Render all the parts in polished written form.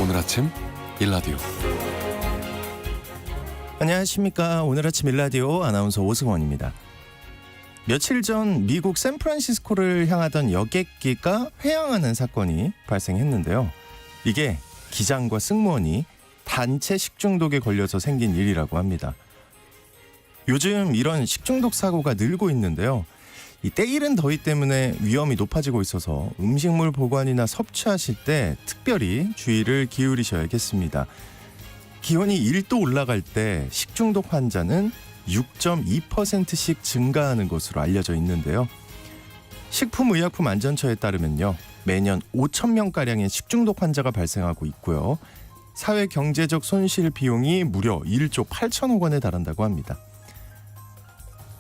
오늘 아침 일라디오. 안녕하십니까. 오늘 아침 일라디오 아나운서 오승원입니다. 며칠 전 미국 샌프란시스코를 향하던 여객기가 회항하는 사건이 발생했는데요. 이게 기장과 승무원이 단체 식중독에 걸려서 생긴 일이라고 합니다. 요즘 이런 식중독 사고가 늘고 있는데요. 이 때이른 더위 때문에 위험이 높아지고 있어서 음식물 보관이나 섭취하실 때 특별히 주의를 기울이셔야겠습니다. 기온이 1도 올라갈 때 식중독 환자는 6.2%씩 증가하는 것으로 알려져 있는데요. 식품의약품안전처에 따르면요, 매년 5천 명가량의 식중독 환자가 발생하고 있고요. 사회 경제적 손실 비용이 무려 1조 8천억 원에 달한다고 합니다.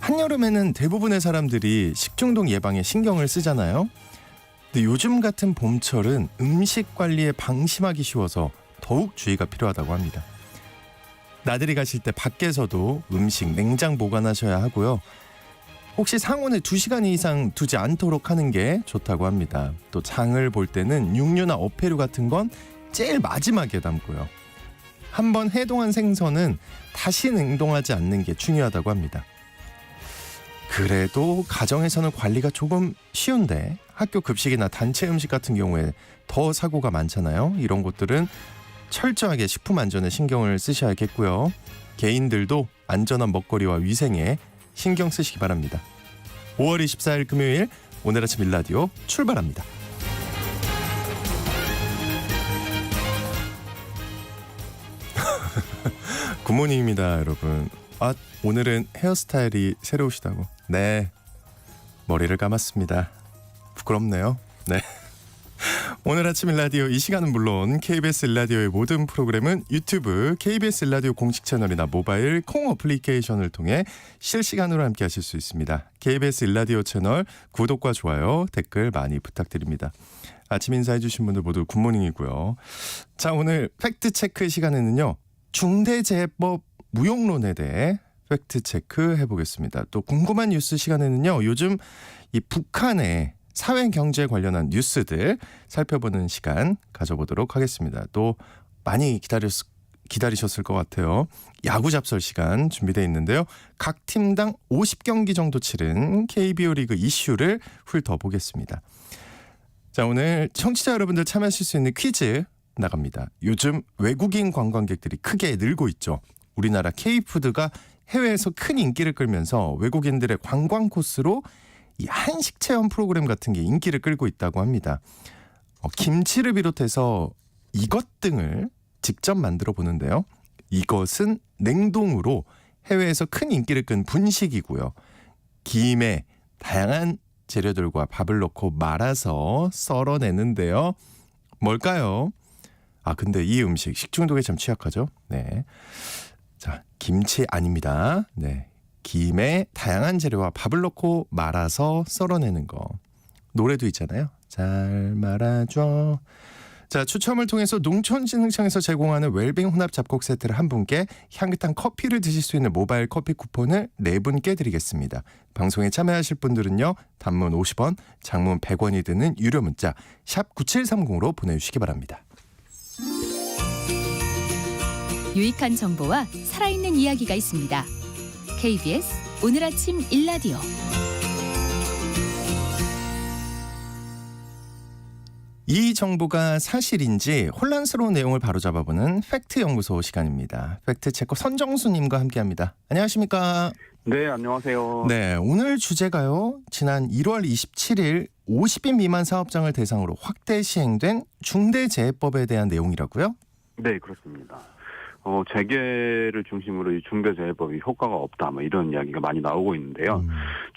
한여름에는 대부분의 사람들이 식중독 예방에 신경을 쓰잖아요. 근데 요즘 같은 봄철은 음식 관리에 방심하기 쉬워서 더욱 주의가 필요하다고 합니다. 나들이 가실 때 밖에서도 음식 냉장 보관하셔야 하고요. 혹시 상온에 2시간 이상 두지 않도록 하는 게 좋다고 합니다. 또 장을 볼 때는 육류나 어패류 같은 건 제일 마지막에 담고요. 한번 해동한 생선은 다시 냉동하지 않는 게 중요하다고 합니다. 그래도 가정에서는 관리가 조금 쉬운데 학교 급식이나 단체 음식 같은 경우에 더 사고가 많잖아요. 이런 것들은 철저하게 식품 안전에 신경을 쓰셔야겠고요. 개인들도 안전한 먹거리와 위생에 신경 쓰시기 바랍니다. 5월 24일 금요일 오늘 아침 일라디오 출발합니다. 굿모닝입니다, 여러분. 오늘은 헤어스타일이 새로우시다고. 네, 머리를 감았습니다. 부끄럽네요. 네. 오늘 아침 일라디오 이 시간은 물론 KBS 일라디오의 모든 프로그램은 유튜브 KBS 일라디오 공식 채널이나 모바일 콩 어플리케이션을 통해 실시간으로 함께 하실 수 있습니다. KBS 일라디오 채널 구독과 좋아요, 댓글 많이 부탁드립니다. 아침 인사해 주신 분들 모두 굿모닝이고요. 자, 오늘 팩트체크 시간에는요, 중대재해법 무용론에 대해 팩트체크 해보겠습니다. 또 궁금한 뉴스 시간에는요, 요즘 이 북한의 사회 경제 관련한 뉴스들 살펴보는 시간 가져보도록 하겠습니다. 또 많이 기다리셨을 것 같아요. 야구 잡설 시간 준비되어 있는데요. 각 팀당 50경기 정도 치른 KBO 리그 이슈를 훑어보겠습니다. 자, 오늘 청취자 여러분들 참여하실 수 있는 퀴즈 나갑니다. 요즘 외국인 관광객들이 크게 늘고 있죠. 우리나라 K푸드가 해외에서 큰 인기를 끌면서 외국인들의 관광 코스로 이 한식 체험 프로그램 같은 게 인기를 끌고 있다고 합니다. 김치를 비롯해서 이것 등을 직접 만들어 보는데요. 이것은 냉동으로 해외에서 큰 인기를 끈 분식이고요. 김에 다양한 재료들과 밥을 넣고 말아서 썰어내는데요. 뭘까요? 근데 이 음식 식중독에 참 취약하죠. 네. 자, 김치 아닙니다. 네. 김에 다양한 재료와 밥을 넣고 말아서 썰어내는 거. 노래도 있잖아요. 잘 말아줘. 자, 추첨을 통해서 농촌진흥청에서 제공하는 웰빙 혼합 잡곡 세트를 한 분께 향긋한 커피를 드실 수 있는 모바일 커피 쿠폰을 4분께 드리겠습니다. 방송에 참여하실 분들은요, 단문 50원, 장문 100원이 드는 유료 문자 샵 9730으로 보내주시기 바랍니다. 유익한 정보와 살아있는 이야기가 있습니다. KBS 오늘 아침 일라디오. 이 정보가 사실인지 혼란스러운 내용을 바로잡아보는 팩트연구소 시간입니다. 팩트체커 선정수님과 함께합니다. 안녕하십니까? 네, 안녕하세요. 네, 오늘 주제가요, 지난 1월 27일 50인 미만 사업장을 대상으로 확대 시행된 중대재해법에 대한 내용이라고요? 네, 그렇습니다. 재계를 중심으로 이 중대재해법이 효과가 없다, 이런 이야기가 많이 나오고 있는데요.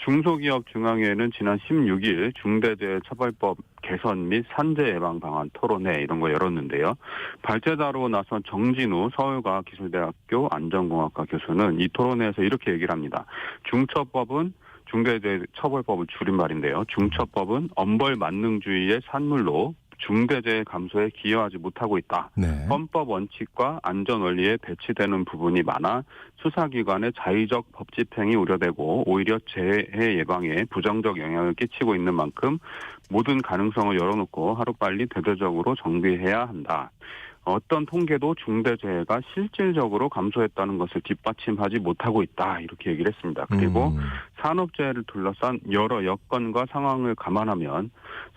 중소기업중앙회는 지난 16일 중대재해처벌법 개선 및 산재 예방 방안 토론회 이런 거 열었는데요. 발제자로 나선 정진우 서울과학기술대학교 안전공학과 교수는 이 토론회에서 이렇게 얘기를 합니다. 중처법은 중대재해처벌법을 줄임말인데요. 중처법은 엄벌 만능주의의 산물로 중대재해 감소에 기여하지 못하고 있다. 네. 헌법 원칙과 안전 원리에 배치되는 부분이 많아 수사기관의 자의적 법 집행이 우려되고 오히려 재해 예방에 부정적 영향을 끼치고 있는 만큼 모든 가능성을 열어놓고 하루빨리 대대적으로 정비해야 한다. 어떤 통계도 중대재해가 실질적으로 감소했다는 것을 뒷받침하지 못하고 있다 이렇게 얘기를 했습니다. 그리고 산업재해를 둘러싼 여러 여건과 상황을 감안하면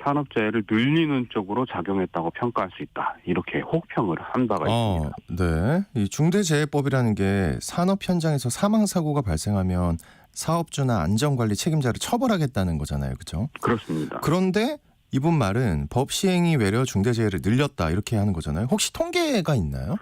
산업재해를 늘리는 쪽으로 작용했다고 평가할 수 있다 이렇게 혹평을 한 바가 있습니다. 네. 이 중대재해법이라는 게 산업 현장에서 사망 사고가 발생하면 사업주나 안전관리 책임자를 처벌하겠다는 거잖아요, 그렇죠? 그렇습니다. 그런데 이분 말은 법 시행이 외려 중대재해를 늘렸다 이렇게 하는 거잖아요. 혹시 통계가 있나요?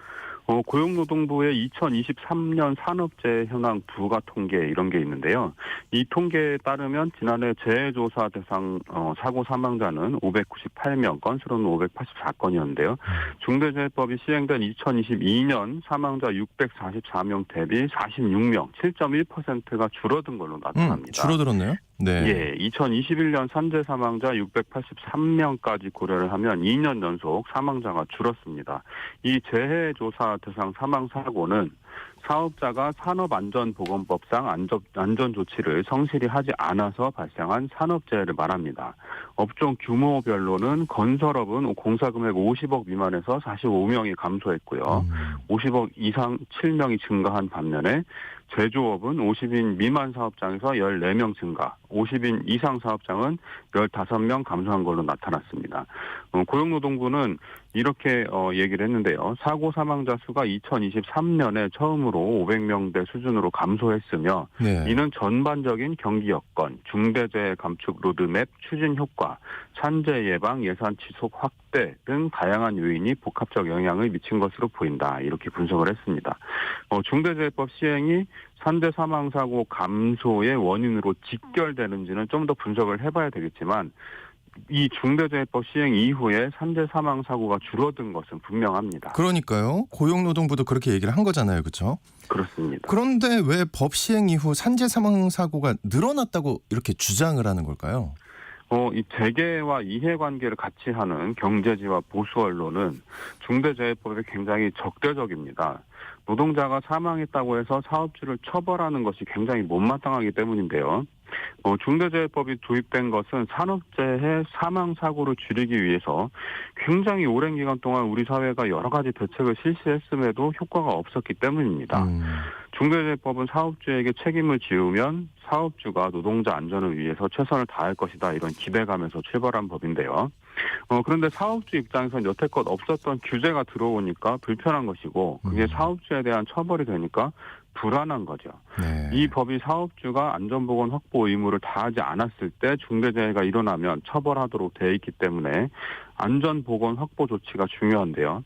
고용노동부의 2023년 산업재해 현황 부가 통계 이런 게 있는데요. 이 통계에 따르면 지난해 재해조사 대상 사고 사망자는 598명, 건수로는 584건이었는데요. 중대재해법이 시행된 2022년 사망자 644명 대비 46명, 7.1%가 줄어든 걸로 나타납니다. 줄어들었네요? 네. 예, 2021년 산재 사망자 683명까지 고려를 하면 2년 연속 사망자가 줄었습니다. 이 재해조사 대상 사망 사고는 사업자가 산업안전보건법상 안전조치를 성실히 하지 않아서 발생한 산업재해를 말합니다. 업종 규모별로는 건설업은 공사금액 50억 미만에서 45명이 감소했고요. 50억 이상 7명이 증가한 반면에 제조업은 50인 미만 사업장에서 14명 증가, 50인 이상 사업장은 15명 감소한 걸로 나타났습니다. 고용노동부는 이렇게 얘기를 했는데요. 사고 사망자 수가 2023년에 처음으로 500명대 수준으로 감소했으며 네. 이는 전반적인 경기 여건, 중대재해 감축 로드맵 추진 효과, 산재 예방 예산 지속 확대 등 다양한 요인이 복합적 영향을 미친 것으로 보인다. 이렇게 분석을 했습니다. 중대재해법 시행이 산재 사망 사고 감소의 원인으로 직결되는지는 좀 더 분석을 해봐야 되겠지만 이 중대재해법 시행 이후에 산재 사망 사고가 줄어든 것은 분명합니다. 그러니까요. 고용노동부도 그렇게 얘기를 한 거잖아요. 그렇죠? 그렇습니다. 그런데 왜 법 시행 이후 산재 사망 사고가 늘어났다고 이렇게 주장을 하는 걸까요? 이 재계와 이해관계를 같이 하는 경제지와 보수 언론은 중대재해법이 굉장히 적대적입니다. 노동자가 사망했다고 해서 사업주를 처벌하는 것이 굉장히 못마땅하기 때문인데요. 중대재해법이 도입된 것은 산업재해 사망 사고를 줄이기 위해서 굉장히 오랜 기간 동안 우리 사회가 여러 가지 대책을 실시했음에도 효과가 없었기 때문입니다. 중대재해법은 사업주에게 책임을 지우면 사업주가 노동자 안전을 위해서 최선을 다할 것이다 이런 기대감에서 출발한 법인데요. 그런데 사업주 입장에서는 여태껏 없었던 규제가 들어오니까 불편한 것이고 그게 사업주에 대한 처벌이 되니까 불안한 거죠. 네. 이 법이 사업주가 안전보건 확보 의무를 다하지 않았을 때 중대재해가 일어나면 처벌하도록 되어 있기 때문에 안전보건 확보 조치가 중요한데요.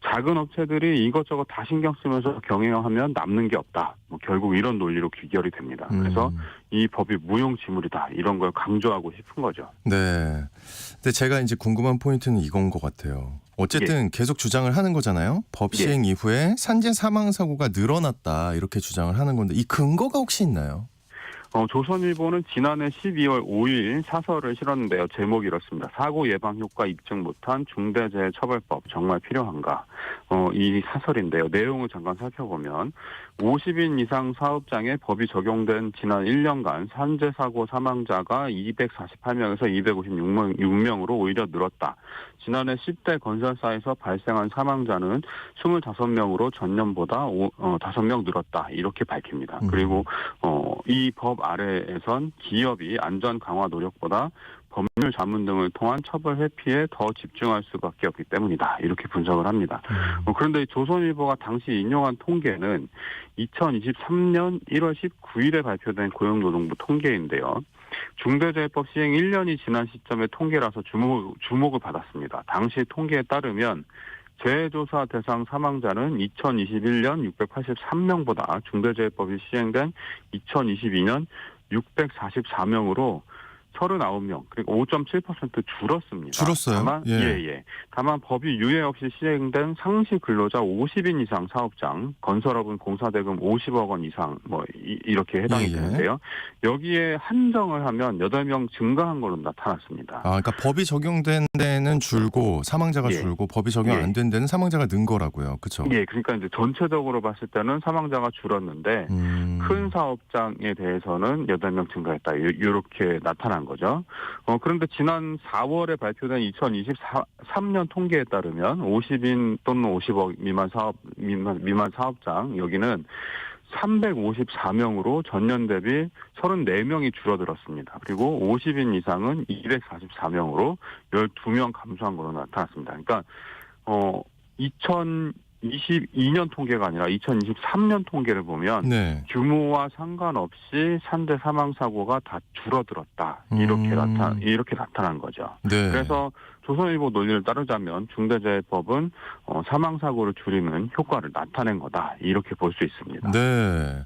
작은 업체들이 이것저것 다 신경 쓰면서 경영하면 남는 게 없다. 결국 이런 논리로 귀결이 됩니다. 그래서 이 법이 무용지물이다. 이런 걸 강조하고 싶은 거죠. 네. 근데 제가 이제 궁금한 포인트는 이건 것 같아요. 어쨌든 계속 주장을 하는 거잖아요. 법 시행 이후에 산재 사망 사고가 늘어났다 이렇게 주장을 하는 건데 이 근거가 혹시 있나요? 조선일보는 지난해 12월 5일 사설을 실었는데요. 제목이 이렇습니다. 사고 예방 효과 입증 못한 중대재해처벌법 정말 필요한가? 이 사설인데요. 내용을 잠깐 살펴보면 50인 이상 사업장에 법이 적용된 지난 1년간 산재 사고 사망자가 248명에서 256명으로 오히려 늘었다. 지난해 10대 건설사에서 발생한 사망자는 25명으로 전년보다 5명 늘었다. 이렇게 밝힙니다. 그리고 이 법 아래에선 기업이 안전 강화 노력보다 법률 자문 등을 통한 처벌 회피에 더 집중할 수밖에 없기 때문이다. 이렇게 분석을 합니다. 그런데 조선일보가 당시 인용한 통계는 2023년 1월 19일에 발표된 고용노동부 통계인데요. 중대재해법 시행 1년이 지난 시점의 통계라서 주목을 받았습니다. 당시 통계에 따르면 재해조사 대상 사망자는 2021년 683명보다 중대재해법이 시행된 2022년 644명으로 39명, 그리고 5.7% 줄었습니다. 줄었어요? 다만, 다만 법이 유예 없이 시행된 상시 근로자 50인 이상 사업장, 건설업은 공사대금 50억 원 이상, 이렇게 해당이 되는데요. 여기에 한정을 하면 8명 증가한 걸로 나타났습니다. 그러니까 법이 적용된 데는 줄고 사망자가 줄고 법이 적용 안 된 데는 사망자가 는 거라고요. 그렇죠? 예, 그러니까 이제 전체적으로 봤을 때는 사망자가 줄었는데 큰 사업장에 대해서는 8명 증가했다. 이렇게 나타난 거죠. 그런데 지난 4월에 발표된 2023년 통계에 따르면 50인 또는 50억 미만 사업장 여기는 354명으로 전년 대비 34명이 줄어들었습니다. 그리고 50인 이상은 244명으로 12명 감소한 걸로 나타났습니다. 그러니까 2022년 통계가 아니라 2023년 통계를 보면 네. 규모와 상관없이 산재 사망 사고가 다 줄어들었다. 이렇게 나타난 거죠. 네. 그래서 조선일보 논리를 따르자면 중대재해법은 사망 사고를 줄이는 효과를 나타낸 거다. 이렇게 볼 수 있습니다. 네.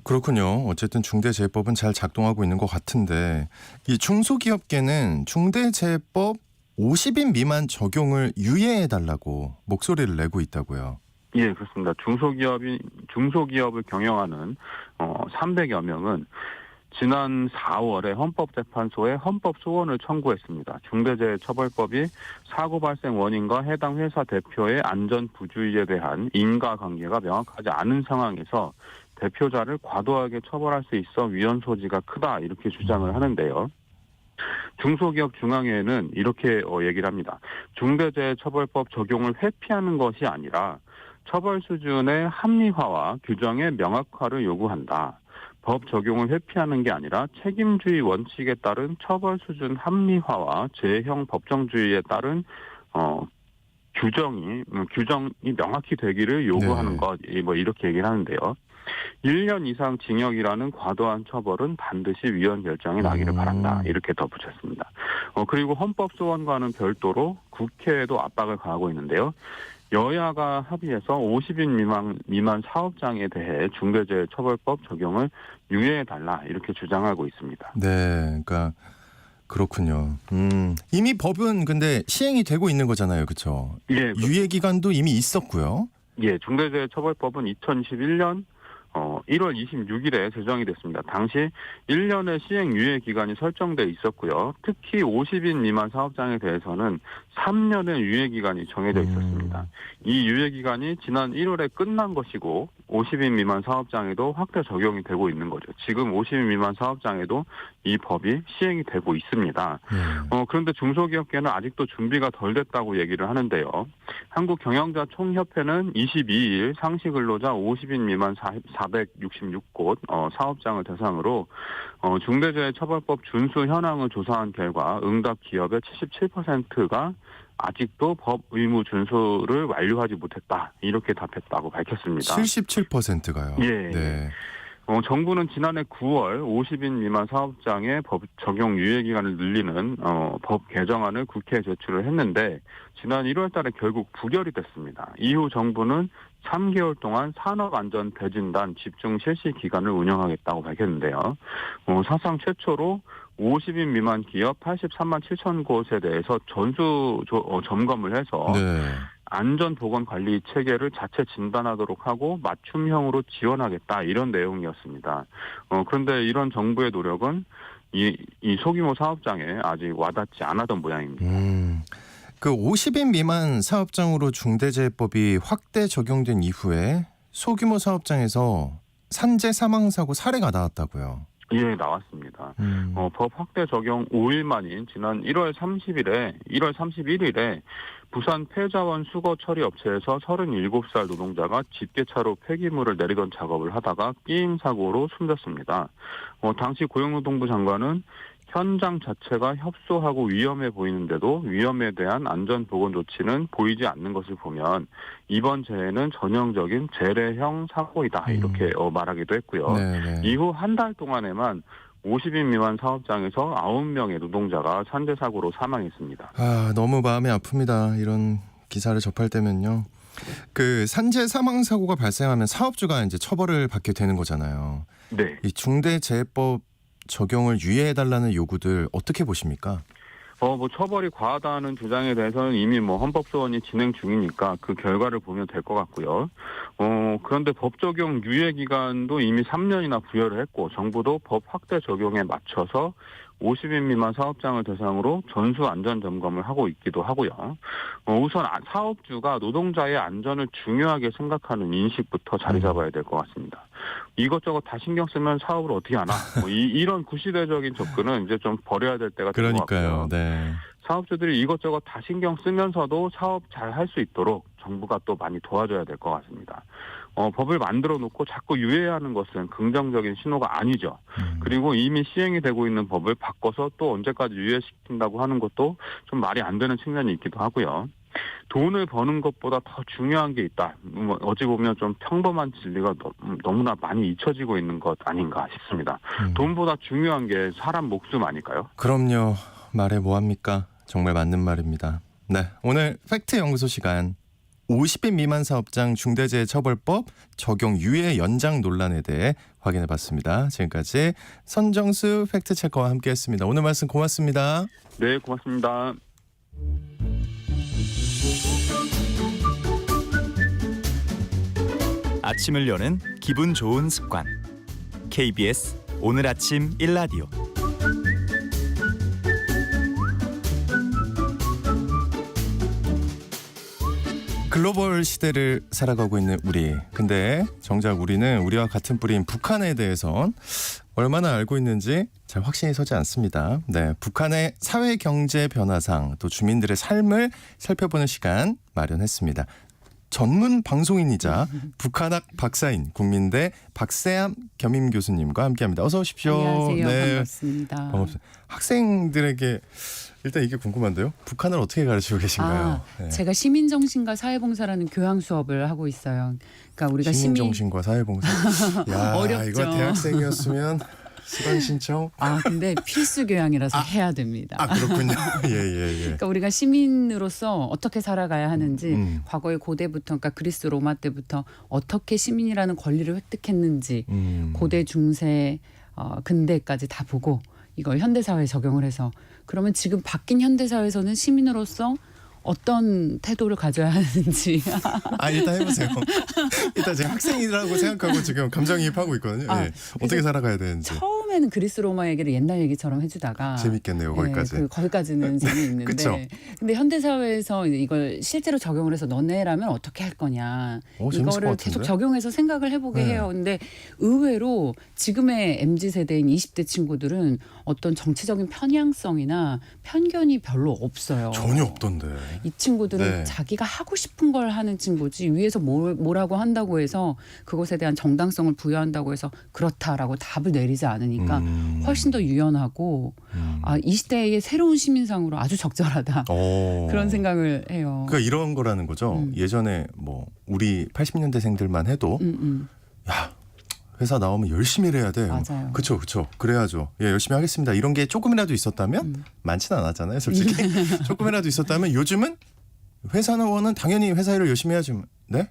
그렇군요. 어쨌든 중대재해법은 잘 작동하고 있는 것 같은데 이 중소기업계는 중대재해법 50인 미만 적용을 유예해달라고 목소리를 내고 있다고요. 예, 그렇습니다. 중소기업을 경영하는 300여 명은 지난 4월에 헌법재판소에 헌법 소원을 청구했습니다. 중대재해처벌법이 사고 발생 원인과 해당 회사 대표의 안전 부주의에 대한 인과관계가 명확하지 않은 상황에서 대표자를 과도하게 처벌할 수 있어 위헌 소지가 크다 이렇게 주장을 하는데요. 중소기업 중앙회는 이렇게 얘기를 합니다. 중대재해처벌법 적용을 회피하는 것이 아니라 처벌 수준의 합리화와 규정의 명확화를 요구한다. 법 적용을 회피하는 게 아니라 책임주의 원칙에 따른 처벌 수준 합리화와 재형 법정주의에 따른 규정이 명확히 되기를 요구하는 것, 이렇게 얘기를 하는데요. 1년 이상 징역이라는 과도한 처벌은 반드시 위헌 결정이 나기를 바란다. 이렇게 덧붙였습니다. 그리고 헌법소원과는 별도로 국회에도 압박을 가하고 있는데요. 여야가 합의해서 50인 미만 사업장에 대해 중대재해처벌법 적용을 유예해달라 이렇게 주장하고 있습니다. 네, 그러니까 그렇군요. 이미 법은 근데 시행이 되고 있는 거잖아요, 그렇죠? 예, 유예 기간도 이미 있었고요. 예, 중대재해처벌법은 2021년 1월 26일에 제정이 됐습니다. 당시 1년의 시행 유예 기간이 설정돼 있었고요. 특히 50인 미만 사업장에 대해서는 3년의 유예 기간이 정해져 있었습니다. 이 유예 기간이 지난 1월에 끝난 것이고 50인 미만 사업장에도 확대 적용이 되고 있는 거죠. 지금 50인 미만 사업장에도 이 법이 시행이 되고 있습니다. 그런데 중소기업계는 아직도 준비가 덜 됐다고 얘기를 하는데요. 한국경영자총협회는 22일 상시근로자 50인 미만 466곳 사업장을 대상으로 중대재해처벌법 준수 현황을 조사한 결과 응답 기업의 77%가 아직도 법 의무 준수를 완료하지 못했다. 이렇게 답했다고 밝혔습니다. 77%가요. 예. 네. 정부는 지난해 9월 50인 미만 사업장의 법 적용 유예 기간을 늘리는 법 개정안을 국회에 제출을 했는데 지난 1월 달에 결국 부결이 됐습니다. 이후 정부는 3개월 동안 산업안전 대진단 집중 실시 기간을 운영하겠다고 밝혔는데요. 사상 최초로 50인 미만 기업 83만 7천 곳에 대해서 전수 점검을 해서 네. 안전보건관리 체계를 자체 진단하도록 하고 맞춤형으로 지원하겠다 이런 내용이었습니다. 그런데 이런 정부의 노력은 이 소규모 사업장에 아직 와닿지 않았던 모양입니다. 그 50인 미만 사업장으로 중대재해법이 확대 적용된 이후에 소규모 사업장에서 산재 사망 사고 사례가 나왔다고요. 예, 나왔습니다. 법 확대 적용 5일 만인 지난 1월 31일에 부산 폐자원 수거 처리 업체에서 37살 노동자가 집게차로 폐기물을 내리던 작업을 하다가 끼임 사고로 숨졌습니다. 당시 고용노동부 장관은 현장 자체가 협소하고 위험해 보이는데도 위험에 대한 안전보건 조치는 보이지 않는 것을 보면 이번 재해는 전형적인 재래형 사고이다 이렇게 말하기도 했고요. 네네. 이후 한 달 동안에만 50인 미만 사업장에서 9명의 노동자가 산재 사고로 사망했습니다. 너무 마음이 아픕니다. 이런 기사를 접할 때면요. 그 산재 사망 사고가 발생하면 사업주가 이제 처벌을 받게 되는 거잖아요. 네. 이 중대재해법 적용을 유예해달라는 요구들 어떻게 보십니까? 처벌이 과하다는 주장에 대해서는 이미 헌법소원이 진행 중이니까 그 결과를 보면 될 것 같고요. 그런데 법 적용 유예 기간도 이미 3년이나 부여를 했고 정부도 법 확대 적용에 맞춰서 50인 미만 사업장을 대상으로 전수 안전 점검을 하고 있기도 하고요. 우선 사업주가 노동자의 안전을 중요하게 생각하는 인식부터 자리 잡아야 될 것 같습니다. 이것저것 다 신경 쓰면 사업을 어떻게 하나? 이런 구시대적인 접근은 이제 좀 버려야 될 때가 된 것 그러니까요. 같고요. 네. 사업주들이 이것저것 다 신경 쓰면서도 사업 잘 할 수 있도록 정부가 또 많이 도와줘야 될 것 같습니다. 법을 만들어 놓고 자꾸 유예하는 것은 긍정적인 신호가 아니죠. 그리고 이미 시행이 되고 있는 법을 바꿔서 또 언제까지 유예시킨다고 하는 것도 좀 말이 안 되는 측면이 있기도 하고요. 돈을 버는 것보다 더 중요한 게 있다. 어찌 보면 좀 평범한 진리가 너무나 많이 잊혀지고 있는 것 아닌가 싶습니다. 돈보다 중요한 게 사람 목숨 아닐까요? 그럼요. 말해 뭐합니까? 정말 맞는 말입니다. 네, 오늘 팩트 연구소 시간 50인 미만 사업장 중대재해처벌법 적용 유예 연장 논란에 대해 확인해봤습니다. 지금까지 선정수 팩트체커와 함께했습니다. 오늘 말씀 고맙습니다. 네, 고맙습니다. 아침을 여는 기분 좋은 습관. KBS 오늘 아침 1라디오. 글로벌 시대를 살아가고 있는 우리. 근데 정작 우리는 우리와 같은 뿌리인 북한에 대해선 얼마나 알고 있는지 잘 확신이 서지 않습니다. 네, 북한의 사회 경제 변화상 또 주민들의 삶을 살펴보는 시간 마련했습니다. 전문 방송인이자 북한학 박사인 국민대 박세암 겸임 교수님과 함께합니다. 어서 오십시오. 안녕하세요. 네. 반갑습니다. 반갑습니다. 학생들에게 일단 이게 궁금한데요. 북한을 어떻게 가르치고 계신가요? 네. 제가 시민정신과 사회봉사라는 교양 수업을 하고 있어요. 그러니까 우리가 시민정신과 사회봉사. 야, 어렵죠. 이거 대학생이었으면 수강 신청. 근데 필수 교양이라서 해야 됩니다. 그렇군요. 예. 그러니까 우리가 시민으로서 어떻게 살아가야 하는지 과거의 고대부터 그러니까 그리스 로마 때부터 어떻게 시민이라는 권리를 획득했는지 고대 중세 근대까지 다 보고 이걸 현대사회에 적용을 해서 그러면 지금 바뀐 현대사회에서는 시민으로서 어떤 태도를 가져야 하는지. 일단 해보세요. 일단 제가 학생이라고 생각하고 지금 감정이입하고 있거든요. 예. 어떻게 살아가야 되는지. 처음에는 그리스 로마 얘기를 옛날 얘기처럼 해주다가 재밌겠네요. 거기까지. 거기까지는 재미있는데. 그쵸? 근데 현대사회에서 이걸 실제로 적용을 해서 너네라면 어떻게 할 거냐. 재밌을 것 이거를 같은데? 계속 적용해서 생각을 해보게 네. 해요. 근데 의외로 지금의 MZ세대인 20대 친구들은 어떤 정치적인 편향성이나 편견이 별로 없어요. 전혀 없던데. 이 친구들은 네. 자기가 하고 싶은 걸 하는 친구지 위에서 뭐라고 한다고 해서 그것에 대한 정당성을 부여한다고 해서 그렇다라고 답을 내리지 않으니까 훨씬 더 유연하고 20대의 새로운 시민상으로 아주 적절하다. 그런 생각을 해요. 그러니까 이런 거라는 거죠. 예전에 뭐 우리 80년대생들만 해도 야 회사 나오면 열심히 일해야 돼. 맞아요. 그렇죠. 그래야죠. 예, 열심히 하겠습니다. 이런 게 조금이라도 있었다면 많지는 않았잖아요. 솔직히 조금이라도 있었다면 요즘은 회사원은 당연히 회사 일을 열심히 해야지. 네?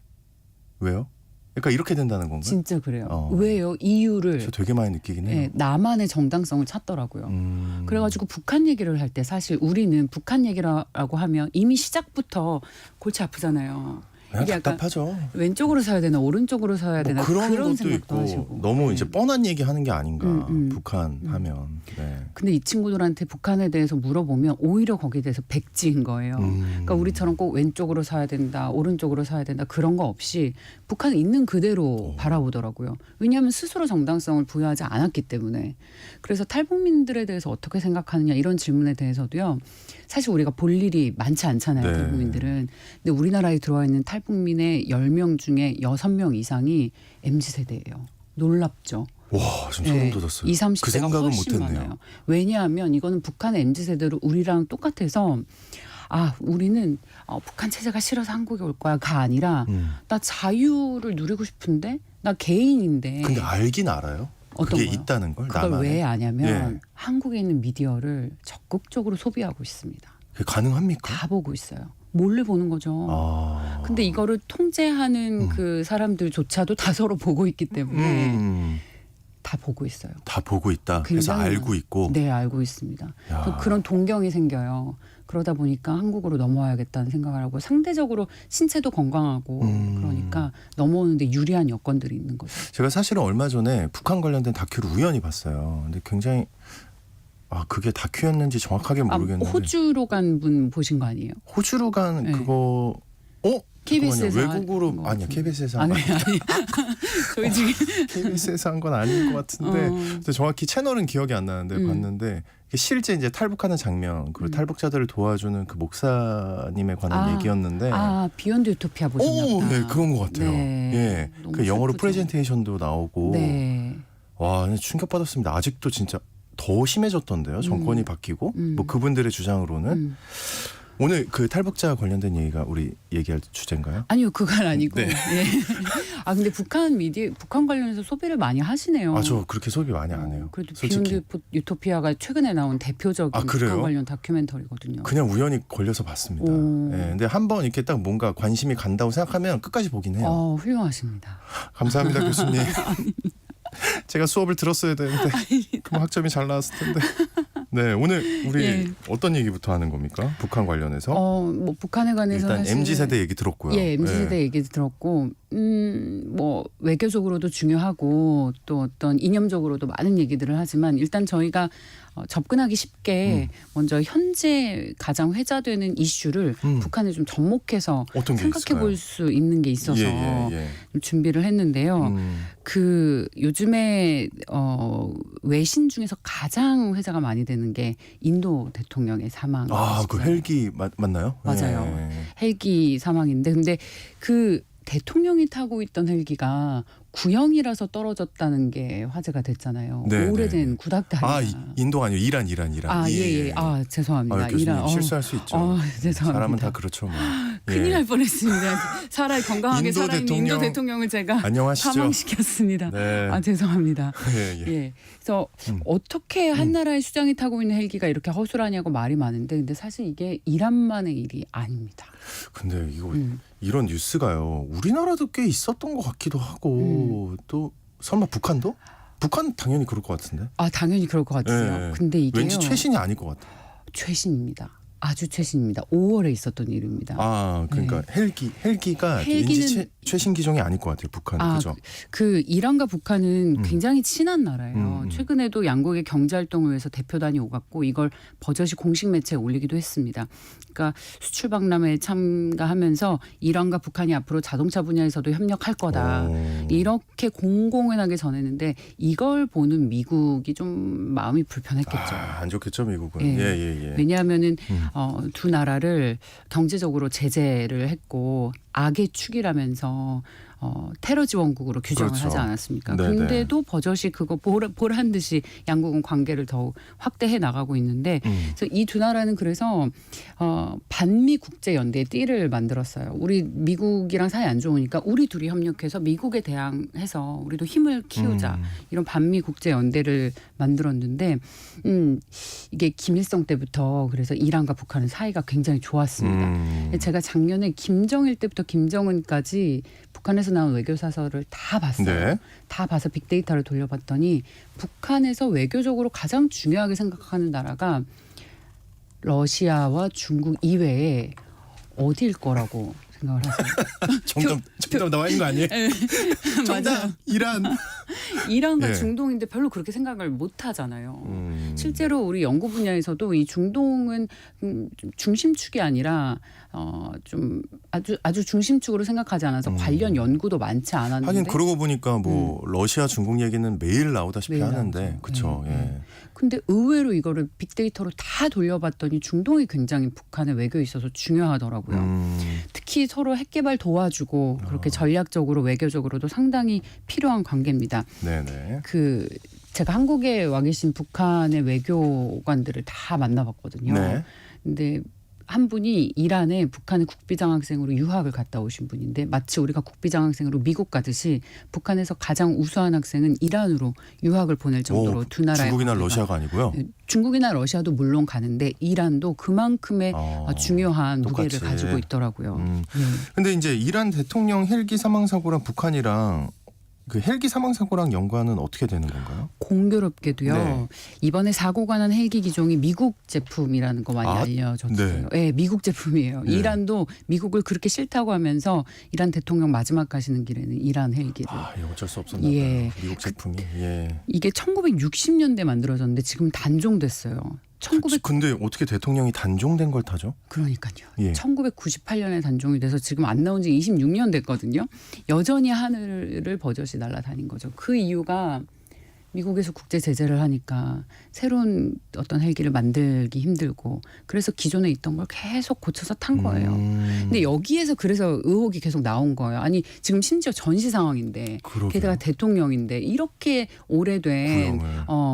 왜요? 그러니까 이렇게 된다는 건가요? 진짜 그래요. 왜요? 이유를 저 되게 많이 느끼긴 해요. 나만의 정당성을 찾더라고요. 그래가지고 북한 얘기를 할 때 사실 우리는 북한 얘기라고 하면 이미 시작부터 골치 아프잖아요. 그냥 이게 약간 답답하죠. 왼쪽으로 서야 되나 오른쪽으로 서야 되나 그런 것도 생각도 있고 하시고. 너무 네. 이제 뻔한 얘기 하는 게 아닌가. 북한 하면. 네. 근데 이 친구들한테 북한에 대해서 물어보면 오히려 거기에 대해서 백지인 거예요. 그러니까 우리처럼 꼭 왼쪽으로 서야 된다, 오른쪽으로 서야 된다 그런 거 없이 북한은 있는 그대로 바라보더라고요. 왜냐하면 스스로 정당성을 부여하지 않았기 때문에. 그래서 탈북민들에 대해서 어떻게 생각하느냐 이런 질문에 대해서도요. 사실 우리가 볼 일이 많지 않잖아요. 네. 탈북민들은. 근데 우리나라에 들어와 있는 탈북민의 10명 중에 6명 이상이 MZ세대예요. 놀랍죠. 와, 좀 소름 돋았어요. 20, 30대가 그 생각은 훨씬 못했네요. 많아요. 왜냐하면 이거는 북한의 MZ세대로 우리랑 똑같아서 우리는 북한 체제가 싫어서 한국에 올 거야가 아니라 나 자유를 누리고 싶은데 나 개인인데. 근데 알긴 알아요. 어떤 그게 거요? 있다는 걸. 그걸 나만의. 왜 아냐면 예. 한국에 있는 미디어를 적극적으로 소비하고 있습니다. 그게 가능합니까? 다 보고 있어요. 몰래 보는 거죠. 근데 이거를 통제하는 그 사람들조차도 다 서로 보고 있기 때문에 다 보고 있어요. 다 보고 있다. 그래서 굉장히 알고 있고. 네, 알고 있습니다. 야. 그런 동경이 생겨요. 그러다 보니까 한국으로 넘어와야겠다는 생각을 하고 상대적으로 신체도 건강하고 그러니까 넘어오는데 유리한 여건들이 있는 거죠. 제가 사실은 얼마 전에 북한 관련된 다큐를 우연히 봤어요. 근데 굉장히 아 그게 다큐였는지 정확하게 모르겠는데 호주로 간 분 보신 거 아니에요? 호주로 간 네. 그거 KBS에서 외국으로 한 아니야 거. KBS에서 아니 저희 지금 KBS에서 한 건 아닌 것 같은데 근데 정확히 채널은 기억이 안 나는데 봤는데 실제 이제 탈북하는 장면 그리고 탈북자들을 도와주는 그 목사님에 관한 얘기였는데 비욘드 유토피아 보셨나 보다. 네 그런 것 같아요. 네. 예, 너무 그 영어로 슬프죠. 프레젠테이션도 나오고 네. 와 충격 받았습니다. 아직도 진짜 더 심해졌던데요. 정권이 바뀌고 뭐 그분들의 주장으로는 오늘 그 탈북자 관련된 얘기가 우리 얘기할 주제인가요? 아니요, 그건 아니고. 네. 예. 근데 북한 관련해서 소비를 많이 하시네요. 아 저 그렇게 소비 많이 안 해요. 그래도 솔직히. 비욘드 유토피아가 최근에 나온 대표적인 그래요? 북한 관련 다큐멘터리거든요. 그냥 우연히 걸려서 봤습니다. 오. 예, 근데 한번 이렇게 딱 뭔가 관심이 간다고 생각하면 끝까지 보긴 해요. 훌륭하십니다. 감사합니다 교수님. 제가 수업을 들었어야 되는데 그럼 학점이 잘 나왔을 텐데. 네 오늘 우리 예. 어떤 얘기부터 하는 겁니까? 북한 관련해서 뭐 북한에 관해서 일단 사실 MZ 세대 얘기 들었고요. 예, MZ 세대 얘기 들었고, 뭐 외교적으로도 중요하고 또 어떤 이념적으로도 많은 얘기들을 하지만 일단 저희가 접근하기 쉽게 먼저 현재 가장 회자되는 이슈를 북한에 좀 접목해서 어떤 게 생각해 있을까요? 볼 수 있는 게 있어서 예. 좀 준비를 했는데요. 그 요즘에 외신 중에서 가장 회자가 많이 되는 게 인도 대통령의 사망. 그 헬기 맞나요? 맞아요. 예. 헬기 사망인데 근데 그 대통령이 타고 있던 헬기가 구형이라서 떨어졌다는 게 화제가 됐잖아요. 네, 오래된 네. 구닥다리가. 인도 아니요 이란. 예. 죄송합니다. 교수님 이란. 실수할 수 있죠. 죄송합니다. 사람은 다 그렇죠. 뭐. 큰일 예. 날 뻔했습니다. 건강하게 인도 살아있는 인도 대통령을 제가 안녕하시죠. 사망시켰습니다. 네. 죄송합니다. 예. 예. 그래서 어떻게 한 나라의 수장이 타고 있는 헬기가 이렇게 허술하냐고 말이 많은데 근데 사실 이게 이란만의 일이 아닙니다. 근데 이거 이런 뉴스가요. 우리나라도 꽤 있었던 것 같기도 하고 또 설마 북한도? 북한 당연히 그럴 것 같은데. 당연히 그럴 것 같아요. 예. 근데 이게요. 왠지 최신이 아닐 것 같아. 최신입니다. 아주 최신입니다. 5월에 있었던 일입니다. 그러니까 헬기가 왠지 최신 기종이 아닐 것 같아요. 북한 그죠? 그 이란과 북한은 굉장히 친한 나라예요. 최근에도 양국의 경제 활동을 위해서 대표단이 오갔고 이걸 버젓이 공식 매체에 올리기도 했습니다. 그러니까 수출 박람회에 참가하면서 이란과 북한이 앞으로 자동차 분야에서도 협력할 거다. 이렇게 공공연하게 전했는데 이걸 보는 미국이 좀 마음이 불편했겠죠. 안 좋겠죠 미국은. 예. 예. 왜냐하면은 두 나라를 경제적으로 제재를 했고 악의 축이라면서 테러 지원국으로 규정을 그렇죠. 하지 않았습니까? 네네. 근데도 버젓이 그거 보란 듯이 양국은 관계를 더욱 확대해 나가고 있는데 그래서 이 두 나라는 그래서 반미 국제 연대의 띠를 만들었어요. 우리 미국이랑 사이 안 좋으니까 우리 둘이 협력해서 미국에 대항해서 우리도 힘을 키우자 이런 반미 국제 연대를 만들었는데 이게 김일성 때부터 그래서 이란과 북한은 사이가 굉장히 좋았습니다. 제가 작년에 김정일 때부터 김정은까지 북한에서 나온 외교 사설을 다 봤어요. 네. 다 봐서 빅데이터를 돌려봤더니 북한에서 외교적으로 가장 중요하게 생각하는 나라가 러시아와 중국 이외에 어디일 거라고 생각을 하세요? 정답 나와 있는 거 아니에요? 정답 이란. 이란과 예. 중동인데 별로 그렇게 생각을 못 하잖아요. 실제로 우리 연구 분야에서도 이 중동은 좀 중심축이 아니라 좀 아주 중심축으로 생각하지 않아서 관련 연구도 많지 않았는데. 하긴 그러고 보니까 뭐 러시아 중국 얘기는 매일 나오다시피 매일 하는데 나오죠. 그렇죠. 예. 근데 의외로 이거를 빅데이터로 다 돌려봤더니 중동이 굉장히 북한의 외교에 있어서 중요하더라고요. 특히 서로 핵개발 도와주고 그렇게 전략적으로 외교적으로도 상당히 필요한 관계입니다. 네네. 제가 한국에 와 계신 북한의 외교관들을 다 만나봤거든요. 네. 근데 한 분이 이란에 북한의 국비장학생으로 유학을 갔다 오신 분인데 마치 우리가 국비장학생으로 미국 가듯이 북한에서 가장 우수한 학생은 이란으로 유학을 보낼 정도로 두 나라의 중국이나 관계가 러시아가 아니고요. 중국이나 러시아도 물론 가는데 이란도 그만큼의 중요한 똑같이. 무게를 가지고 있더라고요. 근데 이제 이란 대통령 헬기 사망 사고랑 북한이랑 그 헬기 사망 사고랑 연관은 어떻게 되는 건가요? 공교롭게도요. 네. 이번에 사고가 난 헬기 기종이 미국 제품이라는 거 많이 아, 알려졌어요. 네, 미국 제품이에요. 네. 이란도 미국을 그렇게 싫다고 하면서 이란 대통령 마지막 가시는 길에는 이란 헬기를. 이거 어쩔 수 없었나 예. 봐요. 미국 제품이. 예. 이게 1960년대 만들어졌는데 지금 단종됐어요. 1900 근데 어떻게 대통령이 단종된 걸 타죠? 그러니까요. 예. 1998년에 단종이 돼서 지금 안 나온 지 26년 됐거든요. 여전히 하늘을 버젓이 날아다닌 거죠. 그 이유가 미국에서 국제 제재를 하니까 새로운 어떤 헬기를 만들기 힘들고 그래서 기존에 있던 걸 계속 고쳐서 탄 거예요. 근데 여기에서 그래서 의혹이 계속 나온 거예요. 아니 지금 심지어 전시 상황인데 그러게요. 게다가 대통령인데 이렇게 오래된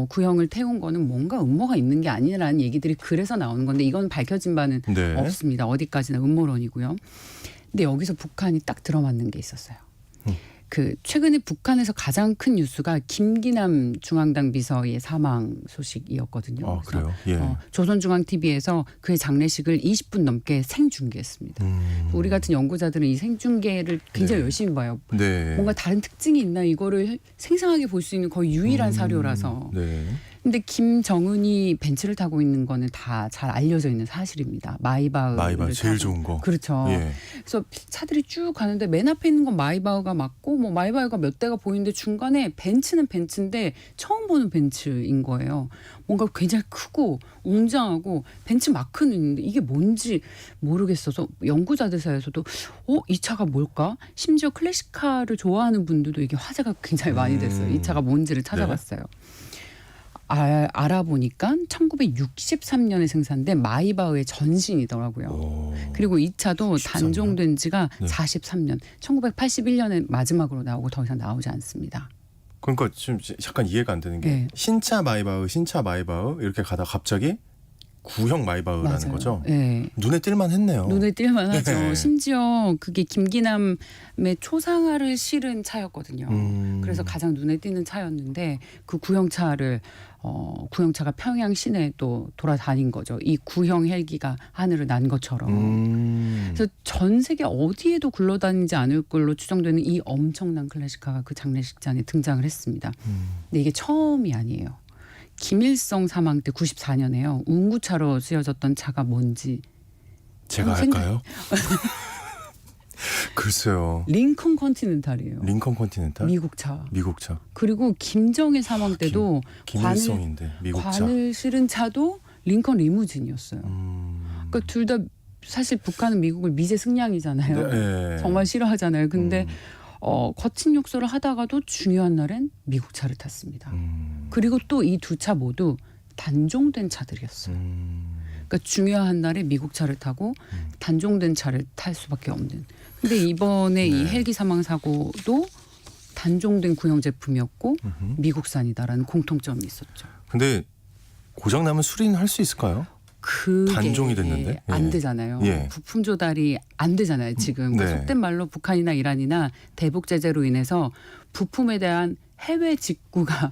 구형을 태운 거는 뭔가 음모가 있는 게 아니라는 얘기들이 그래서 나오는 건데 이건 밝혀진 바는 네. 없습니다. 어디까지나 음모론이고요. 근데 여기서 북한이 딱 들어맞는 게 있었어요. 그 최근에 북한에서 가장 큰 뉴스가 김기남 중앙당 비서의 사망 소식이었거든요. 그래요? 예. 조선중앙TV에서 그의 장례식을 20분 넘게 생중계했습니다. 우리 같은 연구자들은 이 생중계를 굉장히 네. 열심히 봐요. 네. 뭔가 다른 특징이 있나 이거를 생생하게 볼 수 있는 거의 유일한 사료라서. 네. 근데 김정은이 벤츠를 타고 있는 거는 다 잘 알려져 있는 사실입니다. 마이바흐를 제일 타고. 좋은 거. 그렇죠. 예. 그래서 차들이 쭉 가는데 맨 앞에 있는 건 마이바흐가 맞고 뭐 마이바흐가 몇 대가 보이는데 중간에 벤츠는 벤츠인데 처음 보는 벤츠인 거예요. 뭔가 굉장히 크고 웅장하고 벤츠 마크는 있는데 이게 뭔지 모르겠어서 연구자들 사이에서도 이 차가 뭘까? 심지어 클래식카를 좋아하는 분들도 이게 화제가 굉장히 많이 됐어요. 이 차가 뭔지를 찾아봤어요. 알아보니까 1963년에 생산된 마이바흐의 전신이더라고요. 그리고 이 차도 63년? 단종된 지가 네. 43년, 1981년에 마지막으로 나오고 더 이상 나오지 않습니다. 그러니까 지금 약간 이해가 안 되는 게 네. 신차 마이바흐 이렇게 가다 갑자기 구형 마이바흐라는 맞아요. 거죠. 네. 눈에 띌만 했네요. 눈에 띌만 하죠. 네. 심지어 그게 김기남의 초상화를 실은 차였거든요. 그래서 가장 눈에 띄는 차였는데 그 구형차를 구형차가 평양 시내에 또 돌아다닌 거죠. 이 구형 헬기가 하늘을 난 것처럼. 그래서 전 세계 어디에도 굴러다니지 않을 걸로 추정되는 이 엄청난 클래식카가 그 장례식장에 등장을 했습니다. 근데 이게 처음이 아니에요. 김일성 사망 때 94년에요. 운구차로 쓰여졌던 차가 뭔지 제가 할까요? 글쎄요. 링컨 컨티넨탈이에요. 링컨 컨티넨탈? 미국 차. 미국 차. 그리고 김정일 사망 때도 김일성인데 미국 차. 관을 실은 차도 링컨 리무진이었어요. 그러니까 둘 다 사실 북한은 미국을 미제 승냥이잖아요. 네. 정말 싫어하잖아요. 근데 거친 욕설을 하다가도 중요한 날엔 미국 차를 탔습니다. 그리고 또 이 두 차 모두 단종된 차들이었어요. 그러니까 중요한 날에 미국 차를 타고 단종된 차를 탈 수밖에 없는. 근데 이번에 이 헬기 사망 사고도 단종된 구형 제품이었고 미국산이다라는 공통점이 있었죠. 근데 고장 나면 수리는 할 수 있을까요? 그게 단종이 됐는데? 안 예. 되잖아요. 예. 부품 조달이 안 되잖아요. 지금 네. 속된 말로 북한이나 이란이나 대북 제재로 인해서 부품에 대한 해외 직구가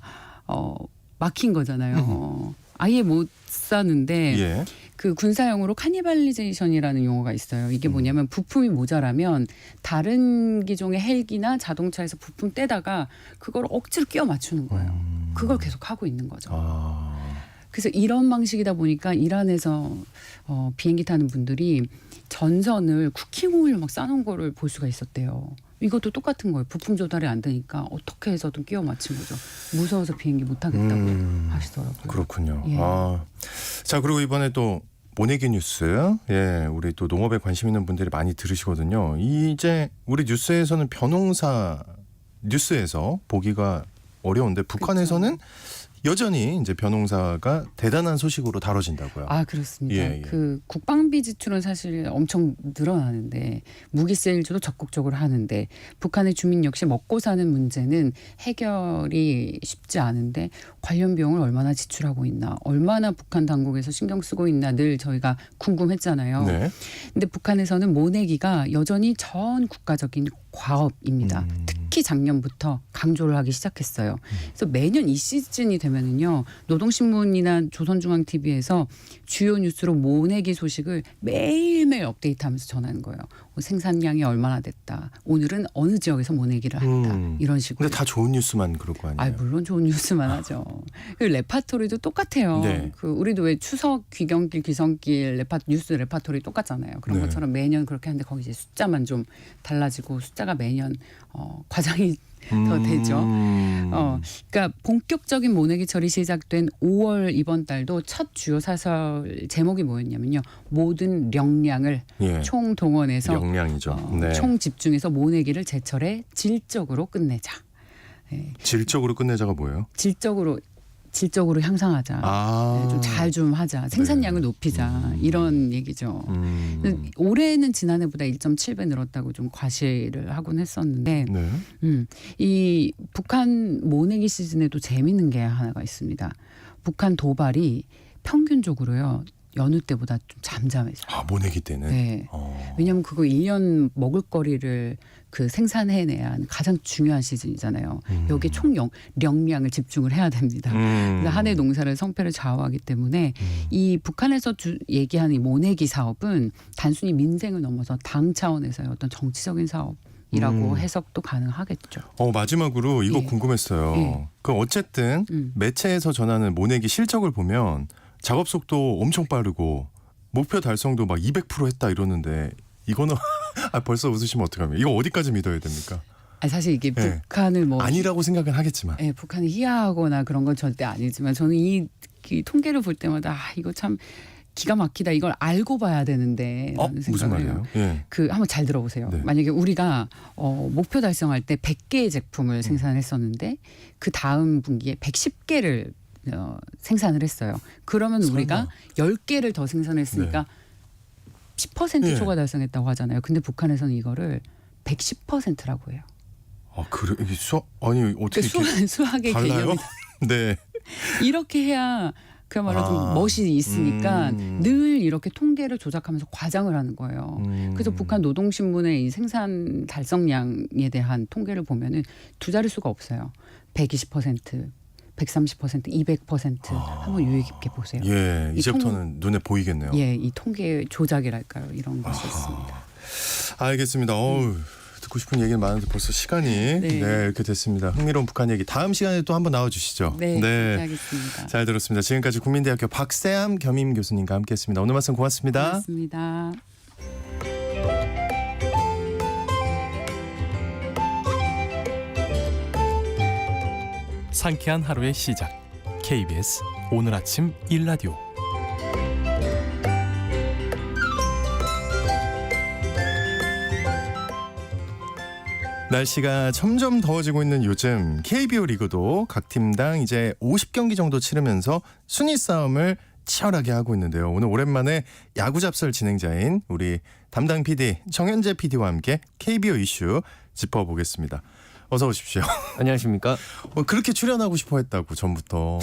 막힌 거잖아요. 아예 못 사는데 예. 그 군사용어로 카니발리제이션이라는 용어가 있어요. 이게 뭐냐면 부품이 모자라면 다른 기종의 헬기나 자동차에서 부품 떼다가 그걸 억지로 끼워 맞추는 거예요. 그걸 계속 하고 있는 거죠. 그래서 이런 방식이다 보니까 이란에서 비행기 타는 분들이 전선을 쿠킹 오일로 막 싸놓은 거를 볼 수가 있었대요. 이것도 똑같은 거예요. 부품 조달이 안 되니까 어떻게 해서든 끼워 맞춘 거죠. 무서워서 비행기 못 타겠다고 하시더라고요. 그렇군요. 예. 자, 그리고 이번에 또 모내기 뉴스. 예, 우리 또 농업에 관심 있는 분들이 많이 들으시거든요. 이제 우리 뉴스에서는 벼농사 뉴스에서 보기가 어려운데 북한에서는 여전히 이제 벼농사가 대단한 소식으로 다뤄진다고요. 아, 그렇습니다. 예, 예. 그 국방비 지출은 사실 엄청 늘어나는데 무기 세일즈도 적극적으로 하는데 북한의 주민 역시 먹고 사는 문제는 해결이 쉽지 않은데 관련 비용을 얼마나 지출하고 있나, 얼마나 북한 당국에서 신경 쓰고 있나 늘 저희가 궁금했잖아요. 네. 근데 북한에서는 모내기가 여전히 전 국가적인 과업입니다. 특히 작년부터 강조를 하기 시작했어요. 그래서 매년 이 시즌이 되면은요, 노동신문이나 조선중앙TV에서 주요 뉴스로 모내기 소식을 매일매일 업데이트하면서 전하는 거예요. 뭐 생산량이 얼마나 됐다. 오늘은 어느 지역에서 모내기를 했다. 이런 식으로. 근데 다 좋은 뉴스만 그럴 거 아니에요. 물론 좋은 뉴스만 하죠. 그 레파토리도 똑같아요. 네. 그 우리도 왜 추석 귀경길 귀성길 뉴스 레파토리 똑같잖아요. 그런 네. 것처럼 매년 그렇게 하는데 거기 이제 숫자만 좀 달라지고 숫자가 매년 과장이 더 되죠. 그러니까 본격적인 모내기철이 시작된 5월 이번 달도 첫 주요 사설 제목이 뭐였냐면요. 모든 역량을 예. 총 동원해서 역량이죠. 네. 총 집중해서 모내기를 제철에 질적으로 끝내자. 네. 질적으로 끝내자가 뭐예요? 질적으로 향상하자. 좀 잘 좀 하자. 생산량을 높이자. 이런 얘기죠. 올해는 지난해보다 1.7배 늘었다고 좀 과시를 하곤 했었는데 네. 이 북한 모내기 시즌에도 재밌는 게 하나가 있습니다. 북한 도발이 평균적으로요. 여느 때보다 좀 잠잠해져요. 모내기 때는. 네. 왜냐하면 그거 1년 먹을거리를 그 생산해내야 하는 가장 중요한 시즌이잖아요. 여기에 총 역량을 집중을 해야 됩니다. 한 해 농사를 성패를 좌우하기 때문에 이 북한에서 얘기하는 이 모내기 사업은 단순히 민생을 넘어서 당 차원에서의 어떤 정치적인 사업이라고 해석도 가능하겠죠. 마지막으로 이거 예. 궁금했어요. 예. 그 어쨌든 매체에서 전하는 모내기 실적을 보면 작업 속도 엄청 빠르고 목표 달성도 막 200% 했다 이러는데 이거는 벌써 웃으시면 어떡합니까? 이거 어디까지 믿어야 됩니까? 사실 이게 예. 북한을 뭐 아니라고 생각은 하겠지만. 북한이 희화하거나 그런 건 절대 아니지만 저는 이 통계를 볼 때마다 이거 참 기가 막히다. 이걸 알고 봐야 되는데 라는 무슨 생각을 해요. 말이에요? 예. 한번 잘 들어보세요. 네. 만약에 우리가 목표 달성할 때 100개의 제품을 생산했었는데 그 다음 분기에 110개를 생산을 했어요. 그러면 설마. 우리가 10개를 더 생산했으니까 10% 예. 초과 달성했다고 하잖아요. 근데 북한에서는 이거를 110%라고 해요. 그래 이게 아니 어떻게 이렇게 수학의 달라요? 개념이 네. 이렇게 해야 그야말로 좀 멋이 있으니까 늘 이렇게 통계를 조작하면서 과장을 하는 거예요. 그래서 북한 노동신문의 이 생산 달성량에 대한 통계를 보면은 두 자릿수가 없어요. 120%, 130%, 200% 한번 유의 깊게 보세요. 예, 이 이제부터는 눈에 보이겠네요. 예, 이 통계 조작이랄까요? 이런 것이 있습니다. 알겠습니다. 듣고 싶은 얘기는 많은데 벌써 시간이 이렇게 됐습니다. 흥미로운 북한 얘기 다음 시간에 또 한번 나와주시죠. 네, 그렇게 하겠습니다. 잘 들었습니다. 지금까지 국민대학교 박세암 겸임 교수님과 함께했습니다. 오늘 말씀 고맙습니다. 고맙습니다. 상쾌한 하루의 시작. KBS 오늘 아침 1라디오. 날씨가 점점 더워지고 있는 요즘 KBO 리그도 각 팀당 이제 50경기 정도 치르면서 순위 싸움을 치열하게 하고 있는데요. 오늘 오랜만에 야구 잡설 진행자인 우리 담당 PD 정현재 PD와 함께 KBO 이슈 짚어보겠습니다. 어서 오십시오. 안녕하십니까? 그렇게 출연하고 싶어 했다고 전부터.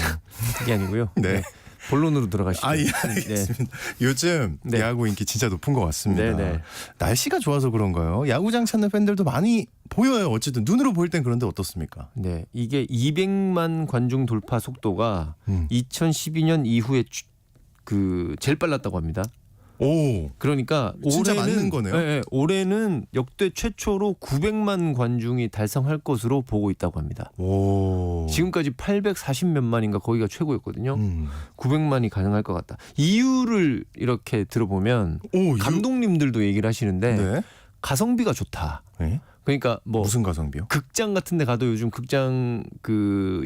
그게 아니고요. 네. 본론으로 들어가시죠. 예, 알겠습니다. 요즘 네. 야구 인기 진짜 높은 것 같습니다. 네. 날씨가 좋아서 그런가요? 야구장 찾는 팬들도 많이 보여요. 어쨌든 눈으로 보일 땐 그런데 어떻습니까? 네, 이게 200만 관중 돌파 속도가 2012년 이후에 제일 빨랐다고 합니다. 오, 그러니까 진짜 올해는 맞는 거네요. 네, 올해는 역대 최초로 900만 관중이 달성할 것으로 보고 있다고 합니다. 오. 지금까지 840몇 만인가 거기가 최고였거든요. 900만이 가능할 것 같다. 이유를 이렇게 들어보면 감독님들도 얘기를 하시는데 네. 가성비가 좋다. 네? 그러니까 뭐 무슨 가성비요? 극장 같은 데 가도 요즘 극장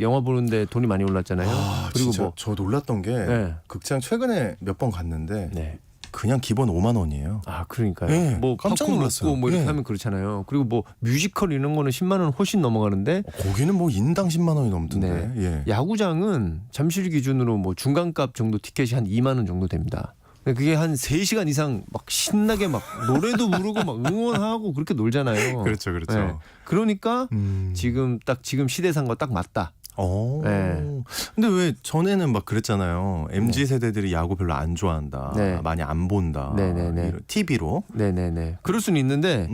영화 보는데 돈이 많이 올랐잖아요. 그리고 진짜 저 놀랐던 게 네. 극장 최근에 몇 번 갔는데 네. 그냥 기본 5만 원이에요. 그러니까요. 네, 뭐 깜짝 팝콘 놀랐어요. 먹고 뭐 이렇게 네. 하면 그렇잖아요. 그리고 뭐 뮤지컬 이런 거는 10만 원 훨씬 넘어가는데 거기는 뭐 인당 10만 원이 넘던데. 예. 야구장은 잠실 기준으로 뭐 중간값 정도 티켓이 한 2만 원 정도 됩니다. 그게 한 3시간 이상 막 신나게 막 노래도 부르고 막 응원하고 그렇게 놀잖아요. 그렇죠. 네. 그러니까 지금 시대상과 딱 맞다. 네. 근데 왜 전에는 막 그랬잖아요. MZ 세대들이 야구 별로 안 좋아한다. 네. 많이 안 본다. 네네네. TV로. 네네네. 그럴 수는 있는데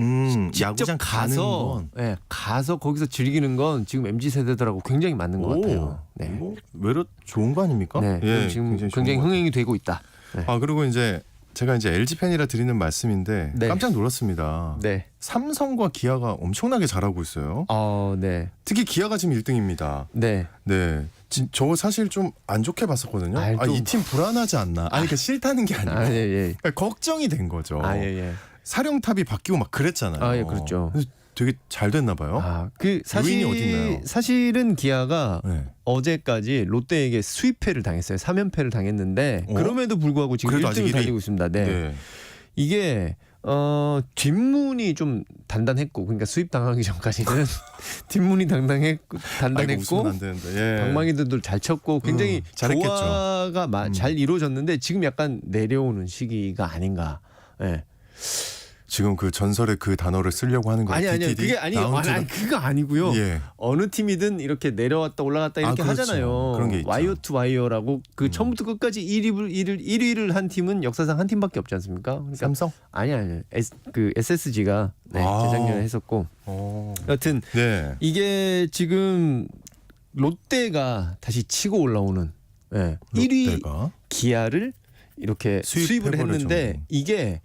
직접 야구장 가는 건. 가서 거기서 즐기는 건 지금 MZ 세대들하고 굉장히 맞는 것 같아요. 네. 외로 좋은 거 아닙니까? 네. 지금 굉장히 흥행이 되고 있다. 네. 그리고 이제 제가 이제 LG 팬이라 드리는 말씀인데 네. 깜짝 놀랐습니다. 네. 삼성과 기아가 엄청나게 잘하고 있어요. 네. 특히 기아가 지금 1등입니다. 네. 네. 저 사실 좀 안 좋게 봤었거든요. 좀- 이 팀 불안하지 않나. 아니 그러니까 싫다는 게 아니고 예. 그러니까 걱정이 된 거죠. 예. 사령탑이 바뀌고 막 그랬잖아요. 예, 그렇죠. 그래서 되게 잘 됐나 봐요. 그 요인이 어딨나요? 사실은 기아가 네. 어제까지 롯데에게 수입패를 당했어요. 3연패를 당했는데 어? 그럼에도 불구하고 지금 그래도 아직 1등을 1위. 달리고 있습니다. 네. 이게 뒷문이 좀 단단했고, 그러니까 수입 당하기 전까지는 뒷문이 단단했고 웃으면 안 되는데. 예. 방망이들도 잘 쳤고 굉장히 잘했겠죠. 조화가 잘 이루어졌는데 지금 약간 내려오는 시기가 아닌가. 예. 지금 그 전설의 그 단어를 쓰려고 하는 거예요. 아니요. DTD? 그게 아니에요. 아니, 그거 아니고요. 예. 어느 팀이든 이렇게 내려왔다 올라갔다 이렇게 그렇죠. 하잖아요. 그런 게 있죠. 와이어 투 와이어라고 그 처음부터 끝까지 1위를 한 팀은 역사상 한 팀밖에 없지 않습니까? 그러니까 삼성? 아니. 그 SSG가 재작년에 했었고. 여튼 네. 이게 지금 롯데가 다시 치고 올라오는 1위 롯데가 기아를 이렇게 수입을 수입해버렸죠. 했는데 이게